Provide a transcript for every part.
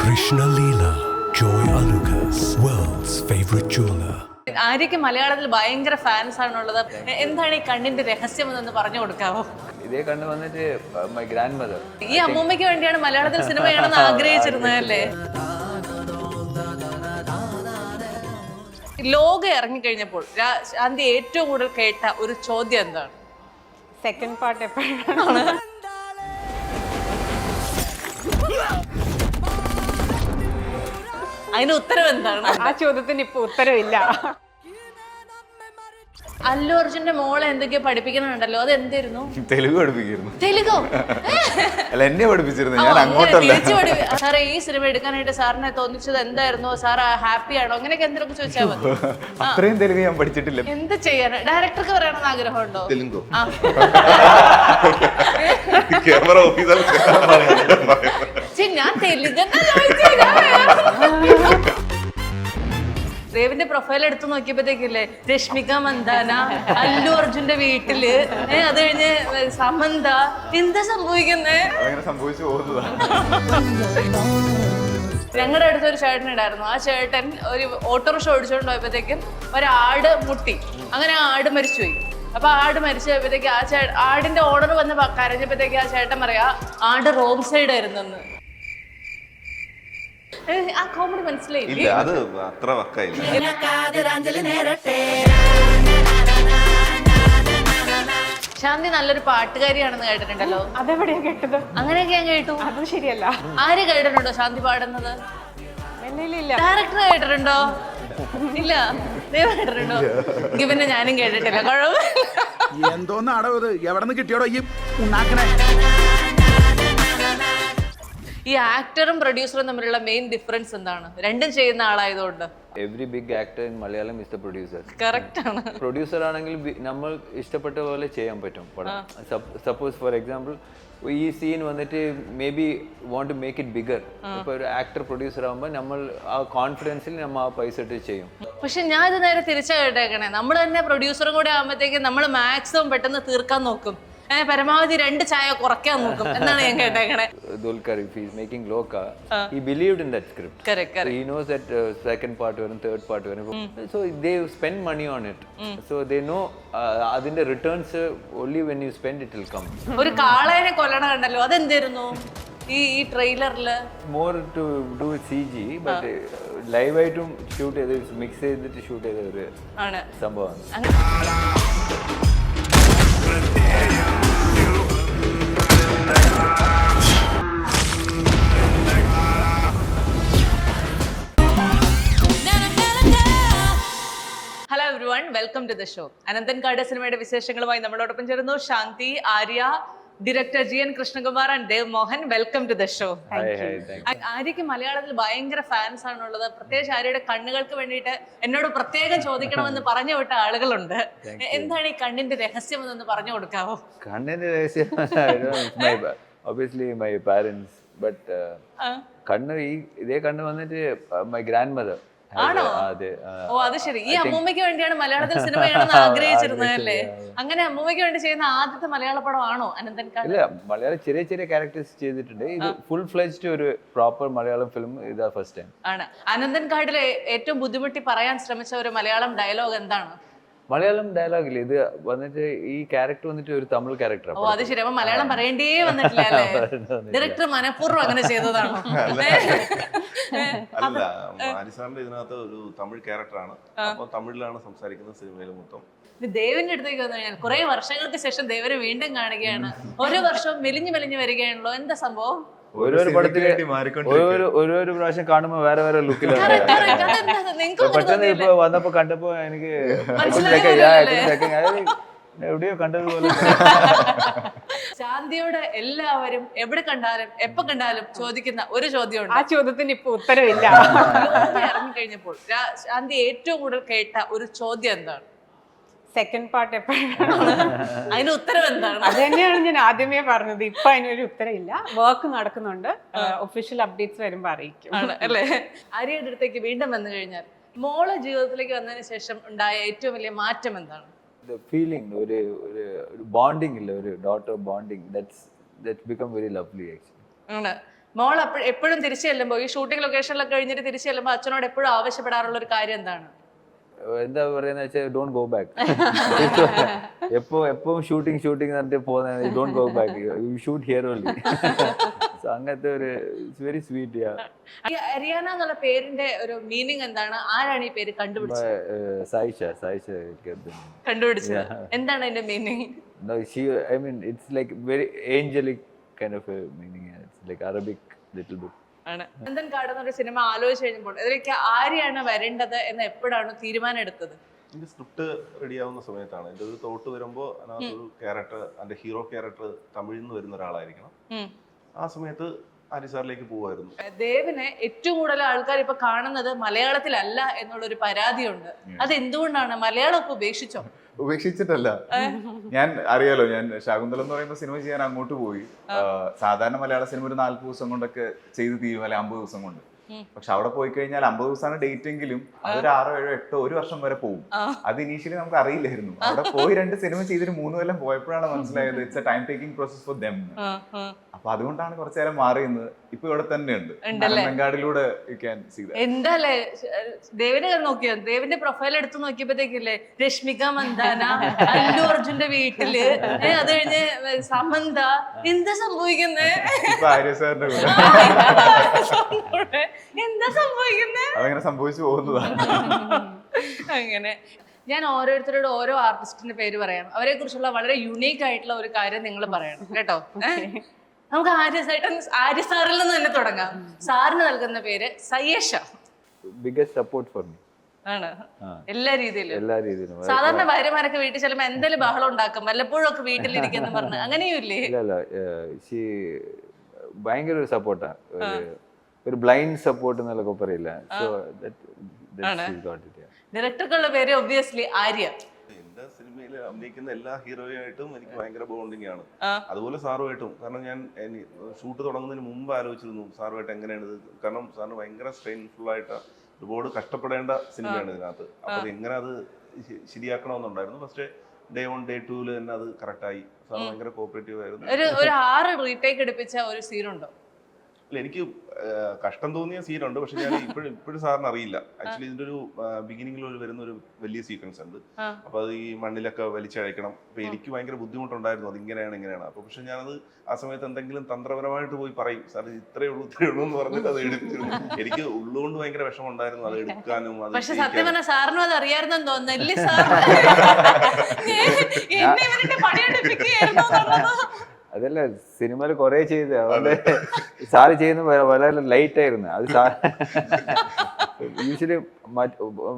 Krishna Leela, Joy Alucas, world's favorite jeweler. ആര്യക്ക് മലയാളത്തിൽ ഭയങ്കര fans ആണുള്ളത്. എന്താണ് ഈ കണ്ണിന്റെ രഹസ്യം എന്നൊന്ന് പറഞ്ഞു കൊടുക്കാവോ? ഇതേ കണ്ണ് വന്നിട്ട് മൈ ഗ്രാൻഡ് മദർ. ഈ അമ്മൂമ്മയ്ക്ക് വേണ്ടിയാണ് മലയാളത്തിൽ സിനിമയാണെന്ന് ആഗ്രഹിച്ചിരുന്നത് അല്ലേ? ലോകം ഇറങ്ങിക്കഴിഞ്ഞപ്പോൾ ശാന്തി ഏറ്റവും കൂടുതൽ കേട്ട ഒരു ചോദ്യം എന്താണ്? സെക്കൻഡ് പാർട്ട് എപ്പോഴാണ്? അതിന് ഉത്തരം എന്താണ്? ആ ചോദ്യത്തിന് ഇപ്പൊ ഉത്തരവില്ല. അല്ലു അർജുന്റെ മോളെ എന്തൊക്കെയോ പഠിപ്പിക്കുന്നുണ്ടല്ലോ, അത് എന്തായിരുന്നു? തെലുങ്ക് പഠിപ്പിക്കുന്നു. തെലുങ്കോ? അല്ല, എന്നെ പഠിപ്പിച്ചിരുന്നു, ഞാൻ അങ്ങോട്ടല്ല. സാറേ, ഈ സിനിമ എടുക്കാനായിട്ട് സാറിനെ തോന്നിച്ചത് എന്തായിരുന്നു? സാർ ഹാപ്പി ആണോ? അങ്ങനെയൊക്കെ എന്തെങ്കിലും ചോദിച്ചാൽ മതി. അത്രയും തെലുങ്ക് ഞാൻ പഠിച്ചിട്ടില്ല. എന്ത് ചെയ്യാൻ? ഡയറക്ടർക്ക് പറയണമെന്ന് ആഗ്രഹമുണ്ടോ? തെലുങ്കോ? ഞാൻ തെലുങ്ക് ദേവിന്റെ പ്രൊഫൈൽ എടുത്ത് നോക്കിയപ്പോഴത്തേക്കില്ലേ, രശ്മിക മന്ദാന, അല്ലു അർജുന്റെ വീട്ടില്, അത് കഴിഞ്ഞ് സമന്ത. എന്താ സംഭവിക്കുന്നേ? സംഭവിച്ചു പോകുന്നതാണ്. ഞങ്ങളുടെ അടുത്തൊരു ചേട്ടൻ ഉണ്ടായിരുന്നു. ആ ചേട്ടൻ ഒരു ഓട്ടോറിക്ഷ ഓടിച്ചോണ്ട് പോയപ്പോഴത്തേക്കും ഒരാട് മുട്ടി. അങ്ങനെ ആ ആട് മരിച്ചുപോയി. അപ്പൊ ആട് മരിച്ചു പോയപ്പോഴത്തേക്ക് ആടിന്റെ ഓർഡർ വന്ന് കരഞ്ഞപ്പോഴത്തേക്ക് ആ ചേട്ടൻ പറയാ ആട് റോങ് സൈഡ് ആയിരുന്നെന്ന്. ആ കോമഡി മനസ്സിലായില്ലേ? അത് അത്ര വക്കായില്ല. ശാന്തി നല്ലൊരു പാട്ടുകാരിയാണെന്ന് കേട്ടിട്ടുണ്ടല്ലോ. അതെവിടെയാ കേട്ടത്? അങ്ങനെയൊക്കെ ഞാൻ കേട്ടു. അത് ശരിയല്ല. ആര് കേട്ടിട്ടുണ്ടോ ശാന്തി പാടുന്നത്? ഇല്ല. ഡയറക്ടർ കേട്ടിട്ടുണ്ടോ? ഇല്ല. ദൈവം കേട്ടിട്ടുണ്ടോ? പിന്നെ ഞാനും കേട്ടിട്ടില്ല. കുഴപ്പമില്ല. എന്തോന്നാടോ ഇത്? എവിടെ നിന്ന് കിട്ടിയോടോ ഈ ഉണ്ടാക്കണേ? ഈ ആക്ടറും പ്രൊഡ്യൂസറും തമ്മിലുള്ള മെയിൻ ഡിഫറൻസ് എന്താണ്? രണ്ടും ചെയ്യുന്ന ആളായതുകൊണ്ട്. Every big actor in Malayalam is the producer. Correct ആണ്. പ്രൊഡ്യൂസർ ആണെങ്കിൽ നമ്മൾ ഇഷ്ടപ്പെട്ട പോലെ ചെയ്യാൻ പറ്റും പടം. സപ്പോസ് ഫോർ എക്സാമ്പിൾ ഈ സീൻ വന്നിട്ട് may be want to make it bigger. ഇപ്പൊ ഒരു ആക്ടർ പ്രൊഡ്യൂസർ ആകുമ്പോൾ നമ്മൾ ആ കോൺഫിഡൻസിൽ നമ്മൾ ആ പൈസ ഇട്ട് ചെയ്യും. പക്ഷെ ഞാൻ ഇത് നേരെ തിരിച്ചാ കേട്ടേക്കണേ. നമ്മൾ തന്നെ പ്രൊഡ്യൂസറും കൂടെ ആകുമ്പോഴത്തേക്ക് നമ്മൾ മാക്സിമം പെട്ടെന്ന് തീർക്കാൻ നോക്കും. പരമാവധി 2 ചായ കുറയ്ക്കാൻ നോക്കും എന്നാണ് ഞാൻ കേട്ടേക്കണേ. Dulquer, if he's making Loka, he believed in that script. Correct. So he knows that second part or third part. So they spend money on it. So they know adinte returns only when you spend it will come. ഒരു കാളേനെ കൊല്ലണ കണ്ടല്ലോ, അതെന്തായിരുന്നു ഈ ട്രെയിലറില്? More to do with CG, but live ആയിട്ടും shoot ചെയ്ത് mix ചെയ്തിട്ട് shoot ചെയ്ത ഒരു ആണ് സംഭവമാണ്. Hello everyone, welcome to the show. Ananthan Kaadu സിനിമയുടെ വിശേഷങ്ങളുമായി നമ്മളോടൊപ്പം ചേരുന്നു Shanthi, Arya, director GN Krishnakumar and Dev Mohan. Welcome to the show. ആര്യക്ക് മലയാളത്തിൽ ഭയങ്കര ഫാൻസ് ആണുള്ളത്. പ്രത്യേകിച്ച് ആര്യയുടെ കണ്ണുകൾക്ക് വേണ്ടിയിട്ട് എന്നോട് പ്രത്യേകം ചോദിക്കണമെന്ന് പറഞ്ഞു വിട്ട ആളുകളുണ്ട്. എന്താണ് ഈ കണ്ണിന്റെ രഹസ്യം എന്നൊന്ന് പറഞ്ഞു കൊടുക്കാവോ? കണ്ണിന്റെ രഹസ്യം obviously my parents, but കണ്ണ് ഇതേ കണ്ണ് വന്നിട്ട് മൈ ഗ്രാൻഡ് മദർ. ആണോ? ഓ, അത് ശരി. ഈ അമ്മൂമ്മയ്ക്ക് വേണ്ടിയാണ് മലയാളത്തിൽ സിനിമയാണെന്ന് ആഗ്രഹിച്ചിരുന്നത് അല്ലേ? അങ്ങനെ അമ്മൂമ്മയ്ക്ക് വേണ്ടി ചെയ്യുന്ന ആദ്യത്തെ മലയാള പടം ആണോ അനന്തൻ കാട്? ഇല്ല, മലയാളം ചെറിയ ചെറിയ ക്യാരക്ടേഴ്സ് ചെയ്തിട്ടുണ്ട്. ഇത് ഫുൾ ഫ്ലെജ്ഡ് ഒരു പ്രോപ്പർ മലയാളം ഫിലിം ഇതാ ഫസ്റ്റ് ടൈം ആണ്. അനന്തൻ കാടിലെ ഏറ്റവും ബുദ്ധിമുട്ടി പറയാൻ ശ്രമിച്ച ഒരു മലയാളം ഡയലോഗ് എന്താണ്? മലയാളം ഡയലോഗില്ല, ഇത് വന്നിട്ട് ഈ ക്യാരക്ടർ വന്നിട്ട് ഒരു തമിഴ് ക്യാരക്ടറാണ്. ഓ, അത് ശരി. അപ്പൊ മലയാളം പറയേണ്ടേ വന്നിട്ടില്ല അല്ലേ? ഡയറക്ടർ മനഃപൂർവ്വം അങ്ങനെ ചെയ്തതാണോ? അല്ല, ആര്യസാറിന്റെ ഇതിനകത്ത് ഒരു തമിഴ് ക്യാരക്ടറാണ്. അപ്പൊ തമിഴിലാണ് സംസാരിക്കുന്ന സിനിമയിൽ മൊത്തം. ദേവിന്റെ അടുത്തേക്ക് വന്നു കഴിഞ്ഞാൽ കുറെ വർഷങ്ങൾക്ക് ശേഷം ദേവനെ വീണ്ടും കാണുകയാണ്. ഓരോ വർഷവും മെലിഞ്ഞു വരികയാണല്ലോ, എന്താ സംഭവം? ഓരോരു പടത്തില് ഓരോരു പ്രാവശ്യം കാണുമ്പോ വേറെ വേറെ ലുക്കിലാണ്. പെട്ടെന്ന് ഇപ്പൊ വന്നപ്പോ കണ്ടപ്പോ എനിക്ക് എവിടെയോ കണ്ടതുപോലെ. ശാന്തിയോട് എല്ലാവരും എവിടെ കണ്ടാലും എപ്പോ കണ്ടാലും ചോദിക്കുന്ന ഒരു ചോദ്യമുണ്ട്. ആ ചോദ്യത്തിന് ഇപ്പൊ ഉത്തരവില്ല. ഇറങ്ങിക്കഴിഞ്ഞപ്പോൾ ശാന്തി ഏറ്റവും കൂടുതൽ കേട്ട ഒരു ചോദ്യം എന്താണ്? സെക്കൻഡ് പാർട്ട് എപ്പോഴാണ്? അതിന് ഉത്തരം എന്താണ്? അത് തന്നെയാണ് ഞാൻ ആദ്യമേ പറഞ്ഞത്. ഇപ്പൊ അതിനൊരു ഉത്തരവില്ല. വർക്ക് നടക്കുന്നുണ്ട്. ഒഫീഷ്യൽ അപ്ഡേറ്റ്സ് വരുമ്പോ അറിയിക്കും അല്ലേ? ആര്യയുടെ അടുത്തേക്ക് വീണ്ടും വന്നു കഴിഞ്ഞാൽ മോളെ ജീവിതത്തിലേക്ക് വന്നതിന് ശേഷം ഉണ്ടായ ഏറ്റവും വലിയ മാറ്റം എന്താണ്? ഫീലിംഗ്, ഒരു ബോണ്ടിങ് ഇല്ല, ഒരു daughter bonding, that's become very lovely actually. ആണ്. മോൾ എപ്പോഴും തിരിച്ചു ചെല്ലുമ്പോൾ ഈ ഷൂട്ടിംഗ് ലൊക്കേഷനിലൊക്കെ കഴിഞ്ഞിട്ട് തിരിച്ചു ചെല്ലുമ്പോൾ അച്ഛനോട് എപ്പോഴും ആവശ്യപ്പെടാറുള്ള ഒരു കാര്യം എന്താണ്? എന്താ പറയുന്നത് വെച്ചാൽ ഡോണ്ട് ഗോ ബാക്ക്. എപ്പോഴും ഷൂട്ടിംഗ് പറഞ്ഞിട്ട് പോകുന്ന don't go back, U shoot here only. അങ്ങനത്തെ ഒരു ഇറ്റ്സ് വെരി സ്വീറ്റ്. അരിയാന എന്നുള്ള പേരിന്റെ ഒരു മീനിങ് എന്താണ്? ആരാണ് ഈ പേര് കണ്ടുപിടിച്ചത്? സായിഷ കണ്ടുപിടിച്ചത് എന്താണ് അതിന്റെ meaning? No, I mean, it's like very angelic kind of a meaning. It's like Arabic little bit. ആണ്. അനന്തൻ കാട് എന്നൊരു സിനിമ ആലോചിച്ച് കഴിഞ്ഞപ്പോൾ ഇതിലേക്ക് ആരെയാണ് വരേണ്ടത് എന്ന് എപ്പോഴാണ് തീരുമാനം എടുത്തത്? എൻ്റെ സ്ക്രിപ്റ്റ് റെഡിയാവുന്ന സമയത്താണ് എൻ്റെ ഒരു തോട്ട് വരുമ്പോൾ അതിനകത്തൊരു ക്യാരക്ടർ, എൻ്റെ ഹീറോ ക്യാരക്ടർ തമിഴിൽ നിന്ന് വരുന്ന ഒരാളായിരിക്കണം. ആ സമയത്ത് ആര്യ സാറിലേക്ക് പോവായിരുന്നു. ദേവിനെ ഏറ്റവും കൂടുതൽ ആൾക്കാർ ഇപ്പൊ കാണുന്നത് മലയാളത്തിലല്ല എന്നുള്ളൊരു പരാതിയുണ്ട്. അത് എന്തുകൊണ്ടാണ്? മലയാളം ഒക്കെ ഉപേക്ഷിച്ചോ? ഉപേക്ഷിച്ചിട്ടല്ല, ഞാൻ അറിയാലോ, ഞാൻ ശാകുന്തളം എന്ന് പറയുന്ന സിനിമ ചെയ്യാൻ അങ്ങോട്ട് പോയി. സാധാരണ മലയാള സിനിമ ഒരു 40 ദിവസം കൊണ്ടൊക്കെ ചെയ്ത് തീരും, അല്ലെ 50 ദിവസം കൊണ്ട്. പക്ഷെ അവിടെ പോയി കഴിഞ്ഞാൽ 50 ദിവസമാണ് ഡേറ്റ് എങ്കിലും അതൊരു 6, 7, 8, 1 വർഷം വരെ പോകും. അത് ഇനീഷ്യലി നമുക്ക് അറിയില്ലായിരുന്നു. അവിടെ പോയി 2 സിനിമ ചെയ്തിട്ട് 3 കൊല്ലം പോയപ്പോഴാണ് മനസ്സിലായത് it's A time taking process for them. അപ്പൊ അതുകൊണ്ടാണ് കുറച്ചു നേരം മാറിയെന്ന്. ഇപ്പൊ ഇവിടെ തന്നെ ഉണ്ട്, ബംഗാളിലൂടെ യു ക്യാൻ സീ ദാറ്റ്. എന്താല്ലേ ദേവിനെ നോക്കിയോ? ദേവിന്റെ പ്രൊഫൈൽ എടുത്ത് നോക്കിയപ്പോഴത്തേക്കില്ലേ രശ്മിക മന്ദാന, അല്ലു അർജുന്റെ വീട്ടില്, അത് കഴിഞ്ഞ് സമന്ത. എന്താ സംഭവിക്കുന്നേ? ആര്യ സാറിന്റെ കൂടെ എന്താ സംഭവിക്കുന്നേ? അതങ്ങനെ സംഭവിച്ചു പോകുന്നതാണ്. അങ്ങനെ ഞാൻ ഓരോരുത്തരോട് ഓരോ ആർട്ടിസ്റ്റിന്റെ പേര് പറയാം. അവരെ കുറിച്ചുള്ള വളരെ യുണീക്ക് ആയിട്ടുള്ള ഒരു കാര്യം നിങ്ങൾ പറയണം കേട്ടോ. നമുക്ക് ആര്യ സാറിൽ നിന്ന് തന്നെ തുടങ്ങാം. സാറിന് നൽകുന്ന പേര് സയ്യേഷ. ബിഗസ്റ്റ് സപ്പോർട്ട് ഫോർ മീ ആണ് എല്ലാ രീതിയിലും. എല്ലാ സാധാരണ ഭാര്യമാരൊക്കെ വീട്ടിൽ ചെല്ലുമ്പോ എന്തെങ്കിലും ബഹളം ഉണ്ടാക്കും, വല്ലപ്പോഴും ഒക്കെ വീട്ടിലിരിക്കുന്നു പറഞ്ഞ്, അങ്ങനെയും ഇല്ലേ? ഇല്ല, ഭയങ്കര ഒരു സപ്പോർട്ടാ, ഒരു ബ്ലൈൻഡ് സപ്പോർട്ട് എന്നൊക്കെ പറയില്ല. സോ ഡയറക്ടർക്കുള്ള പേര് ഒബ്വിയസ്ലി ആര്യ. എൻ്റെ സിനിമയിൽ അഭിനയിക്കുന്ന എല്ലാ ഹീറോയുമായിട്ടും എനിക്ക് ഭയങ്കര ബോണ്ടിങ് ആണ്. അതുപോലെ സാറുമായിട്ടും. കാരണം ഞാൻ ഷൂട്ട് തുടങ്ങുന്നതിന് മുമ്പ് ആലോചിച്ചിരുന്നു സാറുമായിട്ട് എങ്ങനെയാണ് ഇത്. കാരണം സാറിന് ഭയങ്കര സ്ട്രെയിൻഫുൾ ആയിട്ട് ഒരുപാട് കഷ്ടപ്പെടേണ്ട സിനിമയാണ് ഇതിനകത്ത്. അപ്പൊ എങ്ങനെ അത് ശരിയാക്കണമെന്നുണ്ടായിരുന്നു. ഫസ്റ്റ് ഡേ 1, ഡേ 2 തന്നെ അത് കറക്റ്റായി. സാർ ഭയങ്കര കോപ്പറേറ്റീവ് ആയിരുന്നു. ഒരു 6 റീടേക്ക് എടുപ്പിച്ച ഒരു സീനുണ്ടോ? അല്ല, എനിക്ക് കഷ്ടം തോന്നിയ സീനുണ്ട്. പക്ഷെ ഞാൻ ഇപ്പോഴും സാറിന് അറിയില്ല. ആക്ച്വലി ഇതിന്റെ ഒരു ബിഗിനിങ്ങിൽ വരുന്ന ഒരു വലിയ സീക്വൻസ് ഉണ്ട്. അപ്പൊ അത് ഈ മണ്ണിലൊക്കെ വലിച്ചഴക്കണം. അപ്പൊ എനിക്ക് ഭയങ്കര ബുദ്ധിമുട്ടുണ്ടായിരുന്നു, അത് ഇങ്ങനെയാണ്. അപ്പൊ പക്ഷെ ഞാനത് ആ സമയത്ത് എന്തെങ്കിലും തന്ത്രപരമായിട്ട് പോയി പറയും, സാർ ഇത്രയേ ഉള്ളൂ എന്ന് പറഞ്ഞിട്ട് അത് എടുത്തിരുന്നു. എനിക്ക് ഉള്ളുകൊണ്ട് ഭയങ്കര വിഷമം ഉണ്ടായിരുന്നു അത് എടുക്കാനും. പക്ഷെ സത്യം പറഞ്ഞാൽ സാറിനും അത് അറിയാമെന്ന് തോന്നുന്നില്ലേ? അതല്ല, സിനിമയിൽ കുറെ ചെയ്ത് അതുകൊണ്ട് സാറ് ചെയ്യുന്ന വളരെ ലൈറ്റ് ആയിരുന്നു. അത് യൂഷ്വലി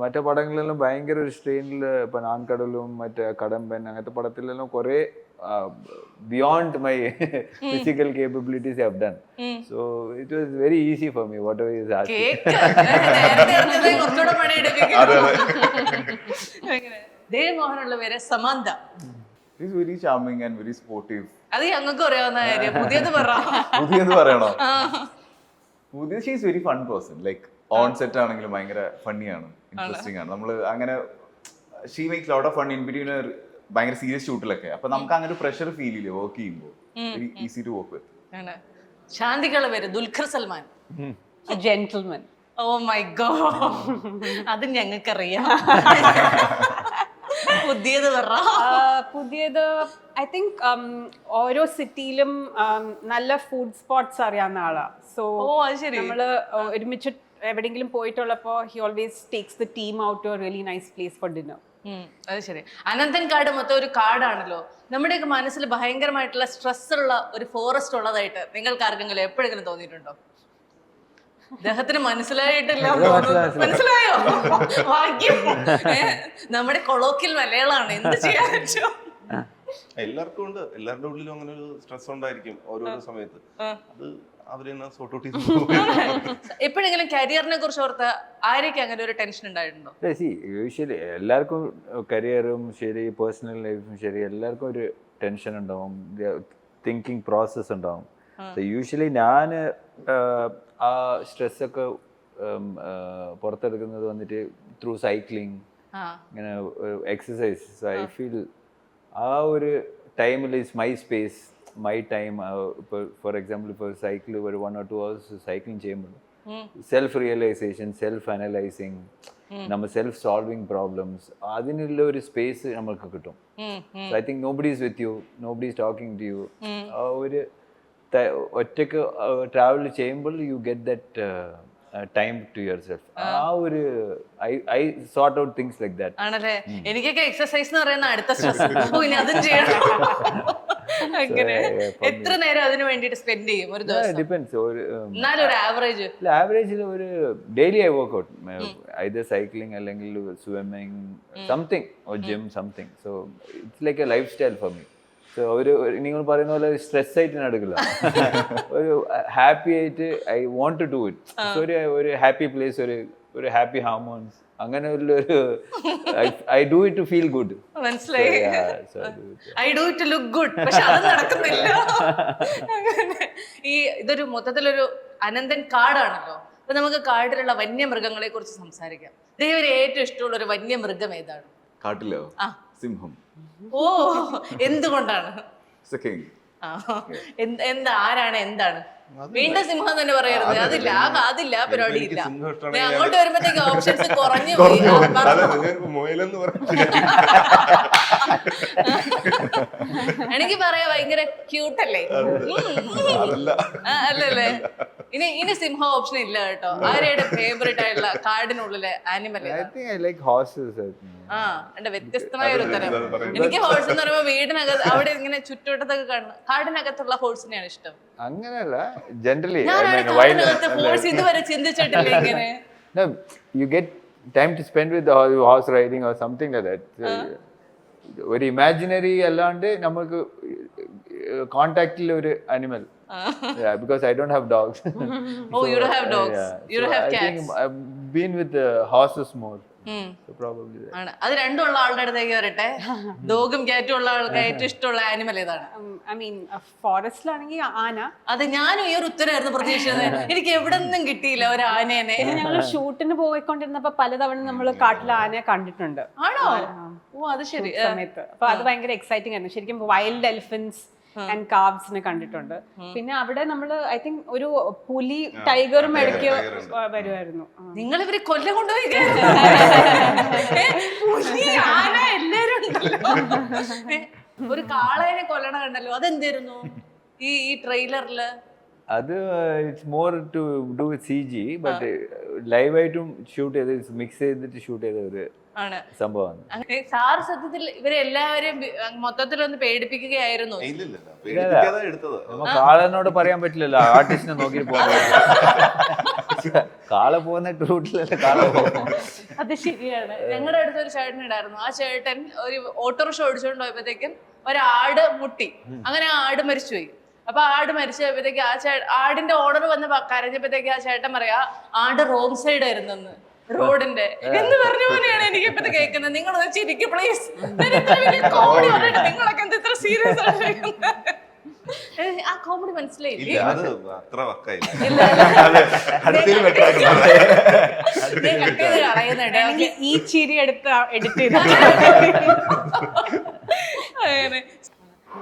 മറ്റേ പടങ്ങളിലെല്ലാം ഭയങ്കര ഒരു സ്ട്രെയിനിൽ, ഇപ്പൊ നാൻകടലും മറ്റേ കടമ്പൻ അങ്ങനത്തെ പടത്തിലെല്ലാം കുറെ beyond my physical capabilities have done. So it was very easy for me whatever is asking. Dev മോഹനുള്ള പേര് Samantha. He's very charming and very sportive. അത് ഞങ്ങൾക്ക് അറിയാവുന്ന കാര്യം. പുതിയത് പറയണോ? പുതിയ she's very fun person. Like on set ആണെങ്കിലും ഭയങ്കര ഫണ്ണിയാണ്, ഇൻട്രസ്റ്റിംഗ് ആണ്. നമ്മള് അങ്ങനെ she makes lot of fun in between ഭയങ്കര സീരിയസ് ഷൂട്ടിലൊക്കെ. അപ്പൊ നമുക്ക് അങ്ങനെ പ്രഷർ ഫീൽ ഇല്ല വർക്ക് ചെയ്യുമ്പോൾ. Very easy to work with. ശാന്തികളുടെ പേര് Dulquer Salmaan. Gentleman. Oh my god, അത് ഞങ്ങൾക്കറിയാം. പുതിയത് ഐ തിങ്ക് ഓരോ സിറ്റിയിലും നല്ല ഫുഡ് സ്പോട്ട്സ് അറിയാവുന്ന ആളാ. സോ നമ്മള് ഒരുമിച്ച് എവിടെയെങ്കിലും പോയിട്ടുള്ളപ്പോ he always takes the team out to a really nice place for dinner. അത് ശരി. അനന്തൻ കാട് മൊത്തം ഒരു കാടാണല്ലോ. നമ്മുടെയൊക്കെ മനസ്സിൽ ഭയങ്കരമായിട്ടുള്ള സ്ട്രെസ് ഉള്ള ഒരു ഫോറസ്റ്റ് ഉള്ളതായിട്ട് നിങ്ങൾക്ക് ആർക്കെങ്കിലും എപ്പോഴെങ്കിലും തോന്നിയിട്ടുണ്ടോ? അദ്ദേഹത്തിന് മനസ്സിലായിട്ടില്ല. മനസ്സിലായോ? ഭാഗ്യം. നമ്മുടെ കൊളോക്കിയൽ മലയാളമാണ്, എന്ത് ചെയ്യാൻ പറ്റും? എല്ലാവർക്കും ഉണ്ട്, എല്ലാവരുടെ ഉള്ളിലും അങ്ങനെ ഒരു സ്ട്രെസ് ഉണ്ടായിരിക്കും ഓരോരോ സമയത്ത്. അത് അവരെ സോർട്ട് ഔട്ട് ചെയ്തു. എപ്പോഴെങ്കിലും കരിയറിനെ കുറിച്ച് ഓർത്ത് ആരൊക്കെ അങ്ങനെ ഒരു ടെൻഷൻ ഉണ്ടായിട്ടുണ്ടോ? യൂഷ്വലി എല്ലാവർക്കും കരിയറും ശരി പേഴ്സണൽ ലൈഫും ശരി എല്ലാവർക്കും ഒരു ടെൻഷൻ ഉണ്ടാവും, തിങ്കിങ് പ്രോസസ് ഉണ്ടാവും. യൂഷ്വലി ഞാൻ ആ സ്ട്രെസ്സൊക്കെ പുറത്തെടുക്കുന്നത് വന്നിട്ട് ത്രൂ സൈക്ലിംഗ്, ഇങ്ങനെ എക്സസൈസ്. ഐ ഫീൽ ആ ഒരു ടൈമിൽ is my space. my time, for example, for cycle over 1 or 2 hours cycling ചെയ്യുമ്പോൾ സെൽഫ് റിയലൈസേഷൻ, സെൽഫ് അനലൈസിങ്, നമ്മൾ സെൽഫ് സോൾവിങ് പ്രോബ്ലംസ്, അതിനുള്ള ഒരു സ്പേസ് നമ്മൾക്ക് കിട്ടും. I think nobody is with you, nobody is talking to you. ഒരു ഒറ്റയ്ക്ക് travel ചെയ്യുമ്പോൾ you get that time to yourself. ആ ഒരു I sort out things like that. ആണല്ലേ? എനിക്കൊക്കെ എക്സസൈസ് എന്ന് പറയുന്ന അടുത്ത സ്ട്രെസ്, ഇനി അതും ചെയ്യണം. അങ്ങനെ എത്ര നേരം അതിന് വേണ്ടിട്ട് സ്പെൻഡ് ചെയ്യും ഒരു ദിവസം? ഡിപ്പെൻഡ്സ്. എന്നാലും ഒരു ആവറേജ് ആവറേജിൽ ഒരു daily I work out, either cycling അല്ലെങ്കിൽ swimming, something, or gym, something. So it's like a lifestyle for me. So ഒരു നിങ്ങൾ പറയുന്ന പോലെ സ്ട്രെസ് ആയിട്ട് ഞാൻ എടുക്കില്ല. ഒരു ഹാപ്പി ആയിട്ട് I want to do it. ഒരു ഹാപ്പി പ്ലേസ്, ഒരു ഹാപ്പി ഹാർമോൺസ്, അങ്ങനെ ഒരു I do it to feel good. മനസ്സിലായി. I do it to look good. പക്ഷെ അത് നടക്കുന്നില്ല. ഈ ഇതൊരു മൊത്തത്തിലൊരു അനന്തൻ കാടാണല്ലോ. അപ്പൊ നമുക്ക് കാട്ടിലുള്ള വന്യമൃഗങ്ങളെ കുറിച്ച് സംസാരിക്കാം. ദൈവന് ഏറ്റവും ഇഷ്ടമുള്ള ഒരു വന്യമൃഗം ഏതാണ്? കാട്ടിലോ? സിംഹം. ഓ, എന്തുകൊണ്ടാണ്? എന്താ, ആരാണ്, എന്താണ്? വീണ്ടും സിംഹം തന്നെ പറയരുത്. അതില്ല പരിപാടി ഇല്ല. അങ്ങോട്ട് വരുമ്പോഴത്തേക്ക് ഓപ്ഷൻസ് കുറഞ്ഞു പോയി. എനിക്ക് പറയാ ഭയങ്കര ക്യൂട്ടല്ലേ? അല്ലല്ലേ? ഇനി സിംഹം ഓപ്ഷൻ ഇല്ല കേട്ടോ. ആരുടെ ഫേവറേറ്റ് ആയിട്ടുള്ള കാടിനുള്ളിലെ ആനിമൽ? എന്റെ വ്യത്യസ്തമായ ഒരു ഉത്തരം. എനിക്ക് ഹോഴ്സ് എന്ന് പറയുമ്പോ വീടിനകത്ത് അവിടെ ഇങ്ങനെ ചുറ്റുവട്ടത്തൊക്കെ കാണുന്നു. കാടിനകത്തുള്ള ഹോഴ്സിനെയാണ് ഇഷ്ടം. അങ്ങനെയല്ല, ജനറലി ഹോഴ്സ് ഇതുവരെ ചിന്തിച്ചിട്ടില്ല ഇങ്ങനെ. No, you get time to spend with the horse riding or something like that. ഒരു ഇമാജിനറി അല്ലാണ്ട് നമുക്ക് കോണ്ടാക്റ്റിൽ ഒരു animal. Because I don't have dogs. Oh, you don't have dogs. You don't have cats. I think I've been with horses more. So probably that. ആണ്. അത് രണ്ടും ഉള്ള ആളുടെ അടുത്തേക്ക് വരട്ടെ. ഡോഗും കാറ്റും ഉള്ള ആൾക്ക് ഏറ്റവും ഇഷ്ടമുള്ള ആനിമൽ ഏതാണ്? ഐ മീൻ ഫോറസ്റ്റിലാണെങ്കിൽ ആന. അത് ഞാനും ഈ ഒരു ഉത്തരമായിരുന്നു പ്രതീക്ഷിച്ചത്. എനിക്ക് എവിടെ നിന്നും കിട്ടിയില്ല ഒരു ആനേനെ. ഞങ്ങൾ ഷൂട്ടിന് പോയിക്കൊണ്ടിരുന്നപ്പോ പലതവണ നമ്മൾ കാട്ടിൽ ആനയെ കണ്ടിട്ടുണ്ട്. ആണോ? ഓ, അത് ശരി. സമയത്ത് അപ്പൊ അത് ഭയങ്കര എക്സൈറ്റിംഗ് ആയിരുന്നു. ശരിക്കും വൈൽഡ് എലിഫന്റ്സ് ആൻഡ് കാബ്സിനെ കണ്ടിട്ടുണ്ട്. പിന്നെ അവിടെ നമ്മള് ഐ തിങ്ക് ഒരു പുലി, ടൈഗറും ഇടയ്ക്ക് വരുമായിരുന്നു. നിങ്ങൾ ഇവര് കൊല്ലം കൊണ്ടുപോയി ആന എല്ലാരും ഉണ്ടല്ലോ. ഒരു കാളേനെ കൊല്ലണ കണ്ടല്ലോ, അതെന്തായിരുന്നു ഈ ട്രെയിലറില്? അത് it's more to do with CG, but ലൈവായിട്ടും ഷൂട്ട് ചെയ്ത് മിക്സ് ചെയ്തിട്ട് ഷൂട്ട് ചെയ്ത ഒരു സംഭവമാണ്. സാറ് സത്യത്തിൽ ഇവരെല്ലാവരും മൊത്തത്തിലൊന്ന് പേടിപ്പിക്കുകയായിരുന്നു. കാളനോട് പറയാൻ പറ്റില്ലല്ലോ, ആർട്ടിസ്റ്റിനെ നോക്കി പോകാൻ. കാള പോകുന്ന റൂട്ടിലല്ല കാള പോകും. അത് ശരിയാണ്. ഞങ്ങളുടെ അടുത്തൊരു ചേട്ടൻ ഉണ്ടായിരുന്നു. ആ ചേട്ടൻ ഒരു ഓട്ടോറിക്ഷ ഓടിച്ചുകൊണ്ട് പോയപ്പോഴത്തേക്കും ഒരാട് മുട്ടി. അങ്ങനെ ആ ആട് മരിച്ചുപോയി. അപ്പൊ ആട് മരിച്ചപ്പോഴത്തേക്ക് ആടിന്റെ ഓർഡർ വന്ന് കരഞ്ഞപ്പോഴത്തേക്ക് ആ ചേട്ടൻ പറയാ ആട് റോങ് സൈഡ് ആയിരുന്നെന്ന്, റോഡിന്റെ എന്ന് പറഞ്ഞ പോലെയാണ് എനിക്ക് ഇപ്പത്തെ കേൾക്കുന്നത്. നിങ്ങളൊന്ന് ചിരിക്കും പ്ലീസ്. കോമഡി പറഞ്ഞിട്ട് നിങ്ങളൊക്കെ എന്താ ഇത്ര സീരിയസ് ആയിട്ട്? ആ കോമഡി മനസ്സിലായില്ലേ? ഈ ചിരി എടുത്ത് എഡിറ്റ് ചെയ്ത്.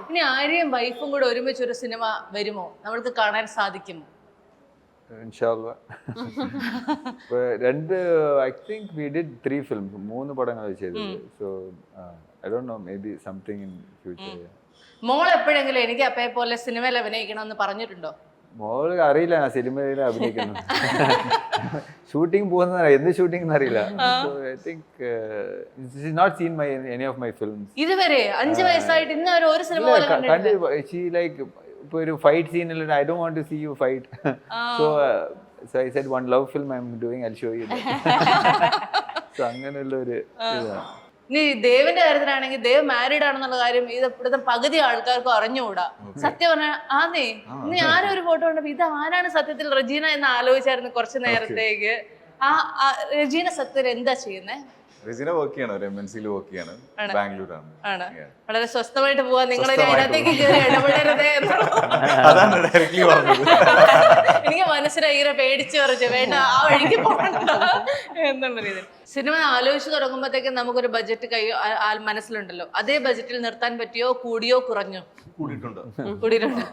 ഇനി ആരെയും വൈഫും കൂടെ ഒരുമിച്ച് ഒരു സിനിമ വരുമോ? നമ്മൾക്ക് കാണാൻ സാധിക്കുമോ? Inshallah. I think we did 3 films, 3 പടങ്ങൾ ചെയ്തത്. So I don't know, maybe something in future. മോൾ എപ്പോഴെങ്കിലും എനിക്ക് അപ്പയെ പോലെ സിനിമയിൽ അഭിനയിക്കണമെന്ന് പറഞ്ഞിട്ടുണ്ടോ? മോള് അറിയില്ല ഞാൻ സിനിമയിൽ അഭിനയിക്കുന്നു. ഷൂട്ടിംഗ് പോകുന്ന എന്ത് ഷൂട്ടിംഗ് എന്നറിയില്ല. So I think she has not seen any of my films. ഇതുവരെ 5 വയസ്സായിട്ട് ഇന്ന് വരെ ഒരു സിനിമ പോലും കണ്ടിട്ടില്ല. She like ഇപ്പൊ ഒരു ഫൈറ്റ് സീനിൽ I don't want to see you fight. So I said one love film I'm doing, I'll show you that. So അങ്ങനെയുള്ള ഒരു ഇതാണ്. ഇനി ദേവിന്റെ കാര്യത്തിലാണെങ്കിൽ ദേവ് മാരീഡ് ആണെന്നുള്ള കാര്യം ഇത് ഇവിടുത്തെ പകുതി ആൾക്കാർക്കും അറിഞ്ഞുകൂടാ. സത്യം പറഞ്ഞാൽ ആന്നേ, ഇന്ന് ഞാനും ഒരു ഫോട്ടോ കണ്ടപ്പോ ഇത് ആരാണ് സത്യത്തിൽ റജീന എന്ന് ആലോചിച്ചായിരുന്നു കുറച്ചു നേരത്തേക്ക്. ആ റജീന സത്യത്തിൽ എന്താ ചെയ്യുന്നേ? റജീന വർക്ക് ചെയ്യാണ്, ഒരു MNC-യിൽ വർക്ക് ചെയ്യാണ്, ബാംഗ്ലൂരാണ്. ആണ്. വളരെ സ്വസ്ഥമായിട്ട് പോവാ. നിങ്ങൾ അതിനകത്തേക്ക് കയറി ഇടപെടരുതേ അതാണ് ഡയറക്ട്ലി പറഞ്ഞത്. എനിക്ക് മനസ്സിലായി, ഇങ്ങനെ പേടിച്ചു പറഞ്ഞു വേണ്ട ആ വഴിക്ക് പോകണ്ട എന്നുള്ള രീതിയിൽ. സിനിമ ആലോചിച്ച് തുടങ്ങുമ്പോഴത്തേക്കും നമുക്കൊരു ബഡ്ജറ്റ് മനസ്സിലുണ്ടല്ലോ, അതേ ബഡ്ജറ്റിൽ നിർത്താൻ പറ്റിയോ, കൂടിയോ കുറഞ്ഞോ? കൂടിയിട്ടുണ്ട്. കൂടിയിട്ടുണ്ട്.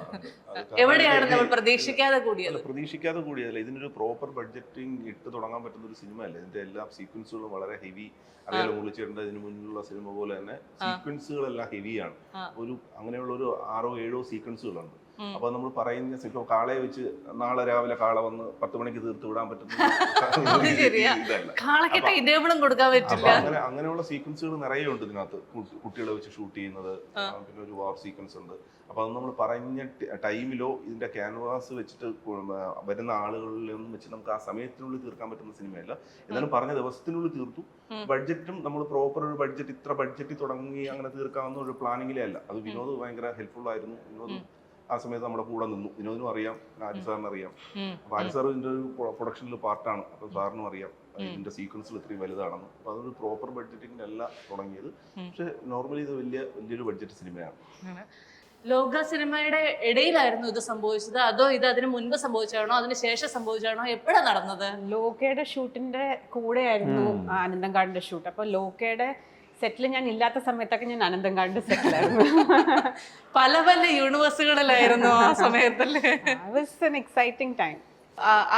എവിടെയാണ് നമ്മൾ പ്രതീക്ഷിക്കാതെ കൂടിയത്? പ്രതീക്ഷിക്കാതെ കൂടിയതല്ല, ഇതിനൊരു പ്രോപ്പർ ബഡ്ജറ്റിംഗ് ഇട്ട് തുടങ്ങാൻ പറ്റുന്ന ഒരു സിനിമ അല്ല. ഇതിന്റെ എല്ലാ സീക്വൻസുകളും വളരെ ഹെവി. അറിയാലോ, മുള്ളിച്ചേട്ടൻ്റെ ഇതിന് മുന്നിലുള്ള സിനിമ പോലെ തന്നെ സീക്വൻസുകളെല്ലാം ഹെവിയാണ്. അങ്ങനെയുള്ള ഒരു 6-7 സീക്വൻസുകളുണ്ട്. അപ്പൊ നമ്മൾ പറയുന്ന ഇപ്പൊ കാളയെ വെച്ച് നാളെ രാവിലെ കാള വന്ന് 10 മണിക്ക് തീർത്ത് വിടാൻ പറ്റുന്ന അങ്ങനെയുള്ള സീക്വൻസുകൾ നിറയെ ഉണ്ട് ഇതിനകത്ത്. കുട്ടികളെ വെച്ച് ഷൂട്ട് ചെയ്യുന്നത്, പിന്നെ ഒരു വാർ സീക്വൻസ് ഉണ്ട്. അപ്പൊ അത് നമ്മൾ പറഞ്ഞ ടൈമിലോ ഇതിന്റെ ക്യാൻവാസ് വെച്ചിട്ട് വരുന്ന ആളുകളിലൊന്നും വെച്ച് നമുക്ക് ആ സമയത്തിനുള്ളിൽ തീർക്കാൻ പറ്റുന്ന സിനിമയല്ല. എന്നാലും പറഞ്ഞ ദിവസത്തിനുള്ളിൽ തീർത്തു. ബഡ്ജറ്റും നമ്മൾ പ്രോപ്പർ ഒരു ബഡ്ജറ്റ്, ഇത്ര ബഡ്ജറ്റ് തുടങ്ങി അങ്ങനെ തീർക്കാവുന്ന ഒരു പ്ലാനിങ്ങിലേ അല്ല. അത് വിനോദ് ഭയങ്കര ഹെൽപ്ഫുൾ ആയിരുന്നു. വിനോദ് ആ സമയത്ത് നമ്മുടെ കൂടെ നിന്നു. വിനോദിനും അറിയാം, ആര്യ സാറിന് അറിയാം. അപ്പൊ ആര്യ സാർ ഇതിന്റെ ഒരു പ്രൊഡക്ഷനിൽ പാർട്ടാണ്. അപ്പൊ സാറിനും അറിയാം ഇതിന്റെ സീക്വൻസിൽ ഇത്രയും വലുതാണെന്ന്. അപ്പൊ അതൊരു പ്രോപ്പർ ബഡ്ജറ്റിങ്ങിനല്ല തുടങ്ങിയത്. പക്ഷെ നോർമലി ഇത് വലിയൊരു ബഡ്ജറ്റ് സിനിമയാണ്. ലോക സിനിമയുടെ ഇടയിലായിരുന്നു ഇത് സംഭവിച്ചത്, അതോ ഇത് അതിന് മുൻപ് സംഭവിച്ചാണോ, അതിന് ശേഷം സംഭവിച്ചാണോ, എപ്പോഴാണ് നടന്നത്? ലോകയുടെ ഷൂട്ടിന്റെ കൂടെയായിരുന്നു ആനന്ദൻകാടിന്റെ ഷൂട്ട്. അപ്പൊ ലോകയുടെ സെറ്റിൽ ഞാൻ ഇല്ലാത്ത സമയത്തൊക്കെ ഞാൻ ആനന്ദൻകാടിന്റെ സെറ്റിലായിരുന്നു. പല പല യൂണിവേഴ്സുകളിലായിരുന്നു ആ സമയത്തല്ലേ. Exciting time.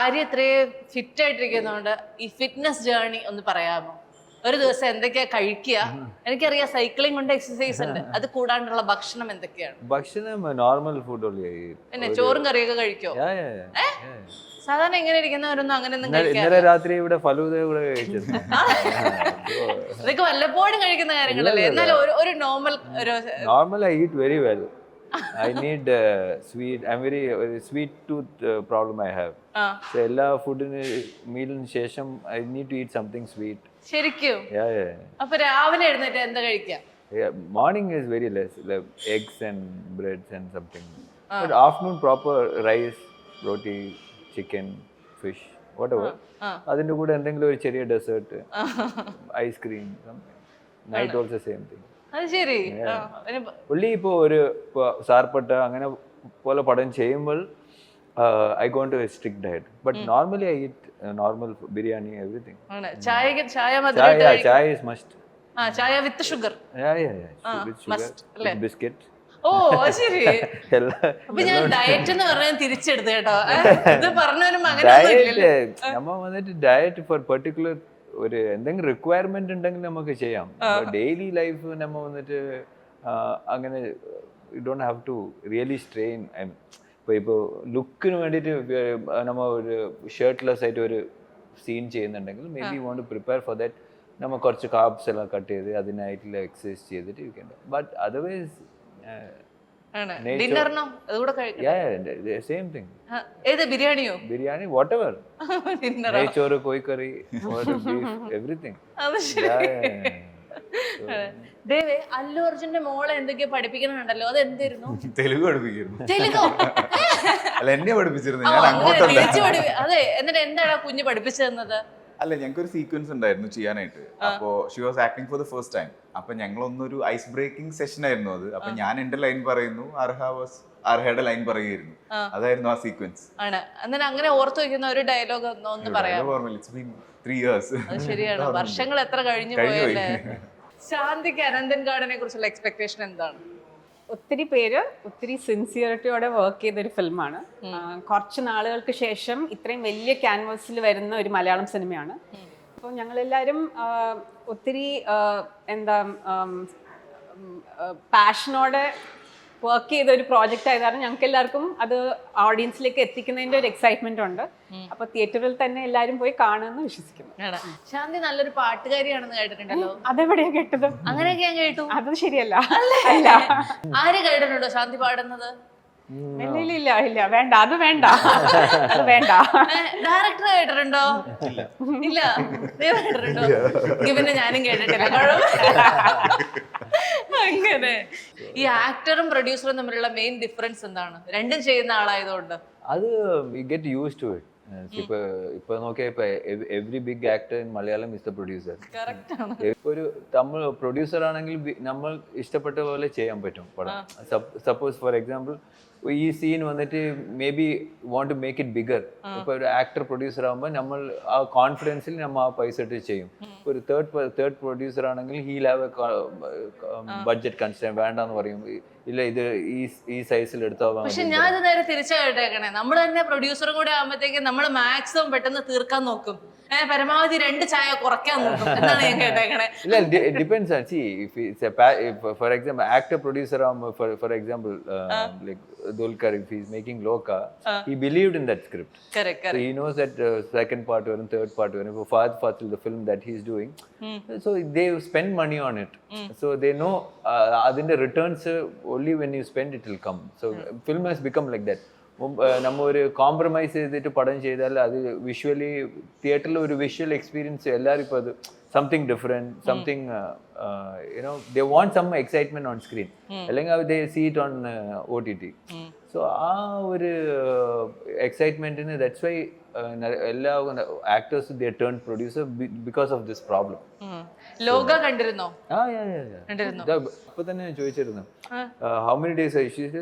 ആര്യ ഇത്രയും ഫിറ്റ് ആയിട്ടിരിക്കുന്നതുകൊണ്ട് ഈ ഫിറ്റ്നസ് ജേർണി ഒന്ന് പറയാമോ? ഒരു ദിവസം എന്തൊക്കെയാ കഴിക്കുക? എനിക്കറിയാം സൈക്ലിംഗ് ഉണ്ട്, എക്സസൈസ് ഉണ്ട്, അത് കൂടാണ്ടുള്ള ഭക്ഷണം എന്തൊക്കെയാണ്? ഭക്ഷണം നോർമൽ ഫുഡ് പിന്നെ ചോറും കറിയൊക്കെ കഴിക്കോ? സാധാരണ ഇങ്ങനെ ഇരിക്കുന്നവരൊന്നും അങ്ങനെയൊന്നും കഴിക്കാറില്ല. ഇന്നലെ രാത്രി ഇവിടെ ഫലൂദ കൂടെ കഴിച്ചത്. ഇതൊക്കെ വല്ലപ്പോഴും കഴിക്കുന്ന കാര്യങ്ങളല്ലേ. എന്നാൽ ഒരു normal I eat very well. I need sweet. I'm very sweet tooth problem I have. So എല്ലാ ഫുഡിന് മീലിന് ശേഷം I need to eat something sweet. ശരിക്കും? Yeah. അപ്പൊ രാവിലെ എഴുന്നേറ്റ് എന്താ കഴിക്കുക? Morning is very less, like eggs and breads and something. But afternoon proper rice, roti, chicken, fish, whatever. അതിന്റെ കൂടെ എന്തെങ്കിലും ഒരു ചെറിയ dessert, ice cream, night also same thing. അത് ശരി. പുള്ളി ഇപ്പോൾ ഒരു സാർപ്പട്ട അങ്ങനെ പോലെ പടം ചെയ്യുമ്പോൾ I gone to a strict diet. But normally I eat normal biryani, everything. Chai is must. Chai with sugar, biscuit. ഓ ശരി. അപ്പൊ ഞാൻ ഡയറ്റ് എന്ന് പറഞ്ഞാൽ തിരിച്ചെടുത്ത് കേട്ടോ. ഇത് പറഞ്ഞവരും നമ്മ വന്നിട്ട് ഡയറ്റ് ഫോർ പെർട്ടിക്കുലർ ഒരു എന്തെങ്കിലും റിക്വയർമെന്റ് ഉണ്ടെങ്കിൽ നമുക്ക് ചെയ്യാം. ഡെയിലി ലൈഫ് നമ്മ വന്നിട്ട് അങ്ങനെ you don't have to really strain. ഇപ്പോൾ ലുക്കിന് വേണ്ടിയിട്ട് നമ്മ ഒരു ഷർട്ട്ലെസ് ആയിട്ട് ഒരു സീൻ ചെയ്യുന്നുണ്ടെങ്കിൽ may be want to prepare for that. നമ്മ കുറച്ച് കാർബ്സ് എല്ലാം കട്ട് ചെയ്ത് അതിനായിട്ടുള്ള എക്സസൈസ് ചെയ്തിട്ട് you can. But otherwise same thing. ബിരിയാണിയോ? ബിരിയാണി, whatever. നെയ്ച്ചോറ്, കോഴിക്കറി, എവറിത്തിങ്. ദേവേ, അല്ലു അർജുന്റെ മോളെ എന്തൊക്കെയോ പഠിപ്പിക്കണുണ്ടല്ലോ, അത് എന്തായിരുന്നു? തെലുങ്ക് പഠിപ്പിക്കുന്നു. തെലുങ്കോ? അല്ല, എന്നെ പഠിപ്പിച്ചിരുന്നു. അതെ, എന്നിട്ട് എന്താണ് കുഞ്ഞ് പഠിപ്പിച്ചു തന്നത്? അല്ല, ഞങ്ങൾക്ക് ഒരു സീക്വൻസ് ഉണ്ടായിരുന്നു ചെയ്യാനായിട്ട്. അപ്പോ she was acting for the first time. അപ്പൊ ഞങ്ങളൊന്നൊരു ഐസ് ബ്രേക്കിംഗ് സെഷൻ ആയിരുന്നു അത്. അപ്പൊ ഞാൻ എന്റെ ലൈൻ പറയുന്നു, അർഹയുടെ ലൈൻ പറയുകയായിരുന്നു. അതായിരുന്നു ആ സീക്വൻസ്. അങ്ങനെ ഓർത്തു വെക്കുന്ന ഒരു ഡയലോഗ് ഒന്ന് പറയാം. It's been 3 years. ശരിയാണ്, വർഷങ്ങൾ എത്ര കഴിഞ്ഞു പോയല്ലേ. ശാന്തിക്ക് അനന്തൻകാടിനെ കുറിച്ചുള്ള എക്സ്പെക്ടേഷൻ എന്താണ്? ഒത്തിരി പേര് ഒത്തിരി സിൻസിയറിറ്റിയോടെ വർക്ക് ചെയ്തൊരു ഫിലിമാണ്. കുറച്ച് നാളുകൾക്ക് ശേഷം ഇത്രയും വലിയ ക്യാൻവാസിൽ വരുന്ന ഒരു മലയാളം സിനിമയാണ്. അപ്പോൾ ഞങ്ങളെല്ലാവരും ഒത്തിരി പാഷനോടെ വർക്ക് ചെയ്ത ഒരു പ്രോജക്റ്റ് ആയത് കാരണം ഞങ്ങൾക്ക് എല്ലാവർക്കും അത് ഓഡിയൻസിലേക്ക് എത്തിക്കുന്നതിന്റെ ഒരു എക്സൈറ്റ്മെന്റ് ഉണ്ട്. അപ്പൊ തിയേറ്ററിൽ തന്നെ എല്ലാവരും പോയി കാണുമെന്ന് വിശ്വസിക്കുന്നു. ശാന്തി നല്ലൊരു പാട്ടുകാരിയാണെന്ന് കേട്ടിട്ടുണ്ടല്ലോ, അതെവിടെയാ കേട്ടത്? അങ്ങനെയൊക്കെ ഞാൻ കേട്ടു. അത് ശരിയല്ല. ആര് കേട്ടിട്ടുണ്ടോ ശാന്തി പാടുന്നത്? ഇല്ല, വേണ്ട, അത് വേണ്ട, അത് വേണ്ട. ഡയറക്ടർ കേട്ടിട്ടുണ്ടോ? ഇല്ല. കേട്ടിട്ടുണ്ടോ? പിന്നെ ഞാനും കേട്ടിട്ടില്ല. അങ്ങനെ ഈ ആക്ടറും പ്രൊഡ്യൂസറും തമ്മിലുള്ള മെയിൻ ഡിഫറൻസ് എന്താണ്? രണ്ടും ചെയ്യുന്ന ആളായതുകൊണ്ട് അത് we get used to it. ഇപ്പൊ നോക്കിയാൽ ഇപ്പൊ every big actor in Malayalam is the producer. ഒരു തമിഴ് പ്രൊഡ്യൂസർ ആണെങ്കിൽ നമ്മൾ ഇഷ്ടപ്പെട്ട പോലെ ചെയ്യാൻ പറ്റും പടം. സപ്പോസ് ഫോർ എക്സാമ്പിൾ ഈ സീൻ വന്നിട്ട് may be want to make it bigger. ഇപ്പോൾ ഒരു ആക്ടർ പ്രൊഡ്യൂസർ ആകുമ്പോൾ നമ്മൾ ആ കോൺഫിഡൻസിൽ നമ്മൾ ആ പൈസ ഇട്ട് ചെയ്യും. ഒരു തേർഡ് പ്രൊഡ്യൂസർ ആണെങ്കിൽ he'll have a budget constraint, വേണ്ടെന്ന് പറയും, ഇല്ല ഇത് ഈ സൈസിൽ എടുത്താൽ. പക്ഷെ ഞാൻ ഇത് നേരെ തിരിച്ചു കേട്ടേക്കണേ, നമ്മൾ തന്നെ പ്രൊഡ്യൂസറും കൂടെ ആകുമ്പോഴത്തേക്ക് നമ്മൾ മാക്സിമം പെട്ടെന്ന് തീർക്കാൻ നോക്കും, പരമാവധി 2 ചായ കുറയ്ക്കാൻ നോക്കും എന്നാണ് ഞാൻ കേട്ടേക്കണേ. ഇല്ല, depends on, see, if it's for example actor producer for example like Dulquer, if he's making Loka, he believed in that script. Correct. So he knows that second part or third part or for Fahad Fasil, the film that he's doing, so they spend money on it, so they know adinte returns only when you spend it will come. So film has become like that. നമ്മൾ ഒരു compromise ചെയ്തിട്ട് പടം ചെയ്താൽ അത് visually തിയേറ്ററിൽ ഒരു visual experience എല്ലാവരും ഇപ്പോൾ അത് something different, something you know they want some excitement on screen, അല്ലെങ്കിൽ they see it on OTT. So ആ ഒരു എക്സൈറ്റ്മെന്റിന് ദാറ്റ്സ് വൈ എല്ലാ actors they turn producer because of this problem. Lokah കണ്ടിരുന്നോ? അപ്പൊ തന്നെ ചോദിച്ചിരുന്നു how many days,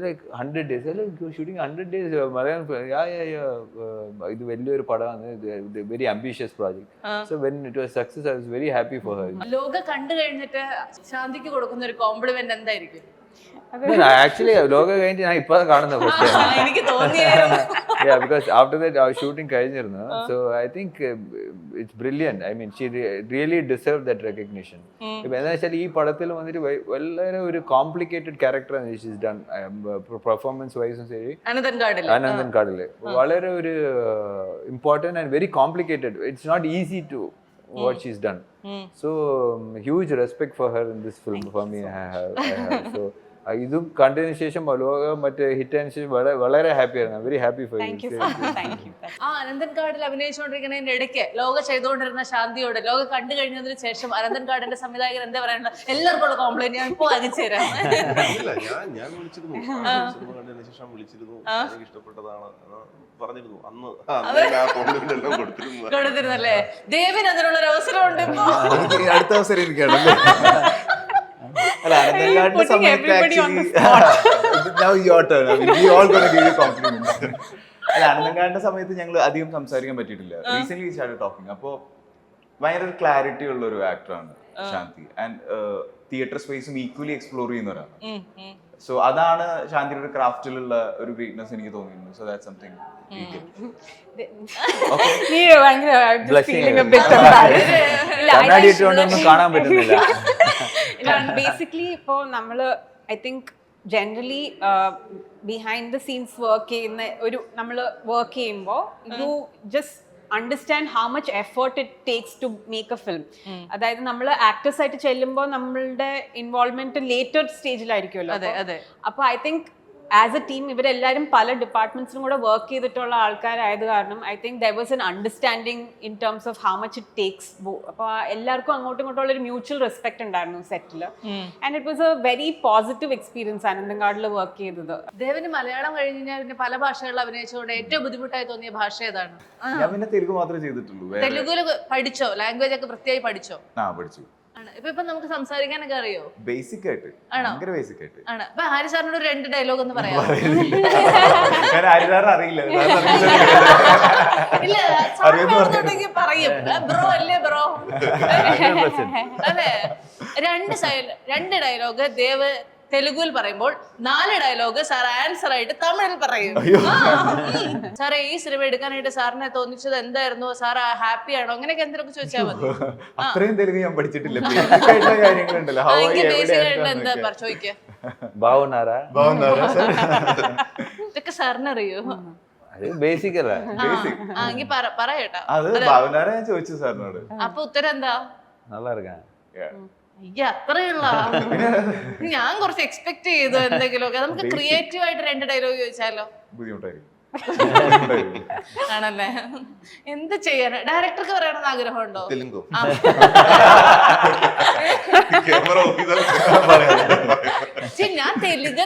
like 100 days, shooting 100 days. Malayalam ഇത് വലിയൊരു പടമാണ്, very ambitious project. So when it was success I was very happy for her. Lokah കണ്ടു കഴിഞ്ഞിട്ട് ശാന്തിക്ക് കൊടുക്കുന്ന ഒരു കോംപ്ലിമെന്റ് എന്തായിരിക്കും? ആക്ച്വലി ലോക കഴിഞ്ഞിട്ട് ഞാൻ ഇപ്പൊ കാണുന്ന ഫസ്റ്റ് ടൈം. എനിക്ക് തോന്നിയായിരുന്നു. Yeah, because after that our shooting കഴിഞ്ഞിരുന്നു. So I think it's brilliant. I mean, she really deserved that recognition. എന്താ വെച്ചാൽ ഈ പടത്തിൽ വന്നിട്ട് വളരെ ഒരു complicated character she's done, performance വൈസും ശരി. അനന്തൻ കാടില് വളരെ ഒരു important and very complicated. It's not easy to what she's done. So huge respect for her in this film for me. I have. So ഇതും കണ്ടതിന് ശേഷം മറ്റേ ഹിറ്റ് ആയതിനു ശേഷം വളരെ ഹാപ്പിയായിരുന്നു. Very happy for you. ആ അനന്തൻ കാടിൽ അഭിനയിച്ചുകൊണ്ടിരിക്കുന്നതിന്റെ ഇടയ്ക്ക് ലോക ചെയ്തുകൊണ്ടിരുന്ന ശാന്തിയോട് ലോക കണ്ടു കഴിഞ്ഞതിന് ശേഷം അനന്തൻ കാടിന്റെ സംവിധായകൻ എന്താ പറയാനുള്ളത്? എല്ലാവർക്കും ഉള്ള കോംപ്ലൈന്റ് ഞാൻ ഇപ്പോ അയച്ചു തരാം. ഞാൻ വിളിച്ചിരുന്നു, സിനിമ കണ്ടതിന് ശേഷം വിളിച്ചിരുന്നു, എനിക്ക് ഇഷ്ടപ്പെട്ടതാണ് പറഞ്ഞിരുന്നു. അന്ന് കൊടുത്തിരുന്നല്ലേ? ദേവിന് അതിനുള്ള ഒരു അവസരമുണ്ട് ഇപ്പോ. അടുത്ത അവസരം എനിക്കാണല്ലേ? അല്ല, അനന്തൻകാടിന്റെ സമയത്ത് അല്ല, അനന്തൻകാടിന്റെ സമയത്ത് ഞങ്ങൾ അധികം സംസാരിക്കാൻ പറ്റിയിട്ടില്ല. Recent started talking. അപ്പോ ഭയങ്കര ഒരു ക്ലാരിറ്റി ഉള്ള ഒരു ആക്ടറാണ് ശാന്തി. ആൻഡ് തിയേറ്റർ സ്പേസും ഈക്വലി എക്സ്പ്ലോർ ചെയ്യുന്ന ഒരാളാണ്. സോ അതാണ് ശാന്തിയുടെ ഒരു ക്രാഫ്റ്റിലുള്ള ഒരു ഗ്രീറ്റ്നെസ് എനിക്ക് തോന്നിയിരുന്നു. So that's something. കാണാൻ പറ്റുന്നില്ല. ബേസിക്കലി ഇപ്പോ നമ്മള് I think generally behind the scenes work ചെയ്യുന്ന ഒരു നമ്മള് വർക്ക് ചെയ്യുമ്പോൾ you just understand how much effort it takes to make a film. അതായത് നമ്മൾ ആക്ടേഴ്സ് ആയിട്ട് ചെല്ലുമ്പോൾ നമ്മളുടെ ഇൻവോൾവ്മെന്റ് ലേറ്റർ സ്റ്റേജിലായിരിക്കുമല്ലോ. അപ്പൊ I think as a team ഇവരെല്ലാവരും പല ഡിപ്പാർട്ട്മെന്റ്സിലും കൂടെ വർക്ക് ചെയ്തിട്ടുള്ള ആൾക്കാരായത് കാരണം I think there was an understanding in terms of how much it takes. അപ്പോൾ എല്ലാവർക്കും അങ്ങോട്ടും ഇങ്ങോട്ടുള്ള ഒരു മ്യൂച്വൽ റെസ്പെക്ട് ഉണ്ടായിരുന്നു സെറ്റില്. And it was a very positive experience അനന്തൻകാടിൽ വർക്ക് ചെയ്തത്. ദേവന് മലയാളം കഴിഞ്ഞാൽ പിന്നെ പല ഭാഷകളിൽ അഭിനയിച്ചുകൊണ്ട് ഏറ്റവും ബുദ്ധിമുട്ടായി തോന്നിയ ഭാഷ ഏതാണ്? ഞാൻ പിന്നെ തെലുങ്ക് മാത്രമേ ചെയ്തിട്ടുള്ളൂ. തെലുഗുല് പഠിച്ചോ? ലാംഗ്വേജ് ഒക്കെ വൃത്തിയായി പഠിച്ചോ? പഠിച്ചു. ഇപ്പൊ നമുക്ക് സംസാരിക്കാനൊക്കെ അറിയോ? ബേസിക് ആയിട്ട്. ഭയങ്കര ബേസിക് ആയിട്ട്. ആണ്. അപ്പൊ ഹാരി സാറിനോട് 2 ഡയലോഗ് ഒന്ന് പറയാം. അറിയില്ല. ഇല്ല, സാറിനോടുണ്ടെങ്കിൽ പറയും. ബ്രോ അല്ലേ ബ്രോ? അതെ. 2 ഡയലോഗ് ദേവ് തെലുഗുവിൽ പറയുമ്പോൾ 4 ഡയലോഗ് സാർ ആൻസർ ആയിട്ട് തമിഴിൽ പറയും. സാറേ ഈ സിനിമ എടുക്കാനായിട്ട് സാറിനെ തോന്നിച്ചത് എന്തായിരുന്നു? സാർ ഹാപ്പി ആണോ? അങ്ങനെയൊക്കെ എന്തെങ്കിലും ചോദിച്ചാൽ മതി. അത്രയും തെലുങ്ക് ഞാൻ പഠിച്ചിട്ടില്ല. എന്താ ചോദിക്ക? ഇതൊക്കെ സാറിന് അറിയോ? ബേസിക് അല്ലേ? എങ്കിൽ പറയട്ടാ. ഞാൻ ചോദിച്ചു സാറിനോട്. അപ്പൊ ഉത്തരം എന്താ? നല്ല ഇരിക്കാൻ. അയ്യ, അത്രയുള്ള ഞാൻ കുറച്ച് എക്സ്പെക്ട് ചെയ്തു എന്തെങ്കിലുമൊക്കെ. നമുക്ക് ക്രിയേറ്റീവ് ആയിട്ട് 2 ഡയലോഗ് ചോദിച്ചാലോ? ബുദ്ധിമുട്ടായിരിക്കും. ആണല്ലേ? എന്ത് ചെയ്യാൻ? ഡയറക്ടർക്ക് പറയണമെന്ന് ആഗ്രഹമുണ്ടോ? തെലുങ്ക് ഞാൻ തെലുങ്ക്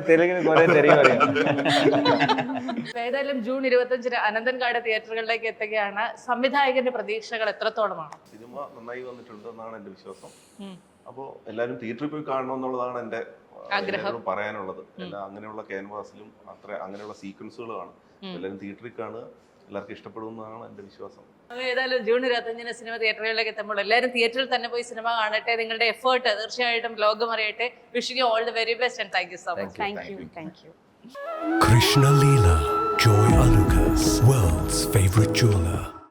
തെലുങ്കിന് കുറെ തെലുങ്ക് അറിയാം. ഏതായാലും ജൂൺ 25 അനന്തൻകാട് തിയേറ്ററുകളിലേക്ക് എത്തുകയാണ്. സംവിധായകന്റെ പ്രതീക്ഷകൾ എത്രത്തോളമാണ്? സിനിമ നന്നായി വന്നിട്ടുണ്ട് എന്നാണ് എന്റെ വിശ്വാസം. അപ്പോൾ എല്ലാവരും തിയേറ്ററിൽ പോയി കാണണം എന്നുള്ളതാണ് എൻ്റെ എല്ലാവരോടും പറയാനുള്ളത്. എല്ലാ അങ്ങനെയുള്ള ക്യാൻവാസിലും അങ്ങനെയുള്ള സീക്വൻസുകളാണ്. എല്ലാവരും തിയേറ്ററിൽ കാണുക, എല്ലാവർക്കും ഇഷ്ടപ്പെടുമെന്നാണ് എൻ്റെ വിശ്വാസം. ഏതായാലും ജൂൺ 25-ന് സിനിമ തിയേറ്ററുകളിലേക്ക് എത്തുമ്പോൾ എല്ലാവരും തിയേറ്ററിൽ തന്നെ പോയി സിനിമ കാണട്ടെ. നിങ്ങളുടെ എഫേർട്ട് തീർച്ചയായിട്ടും ലോകം അറിയട്ടെ. Wishing you all the very best and thank you so much. Thank you. Krishna Leela, Joy Alucas, world's favorite jeweler.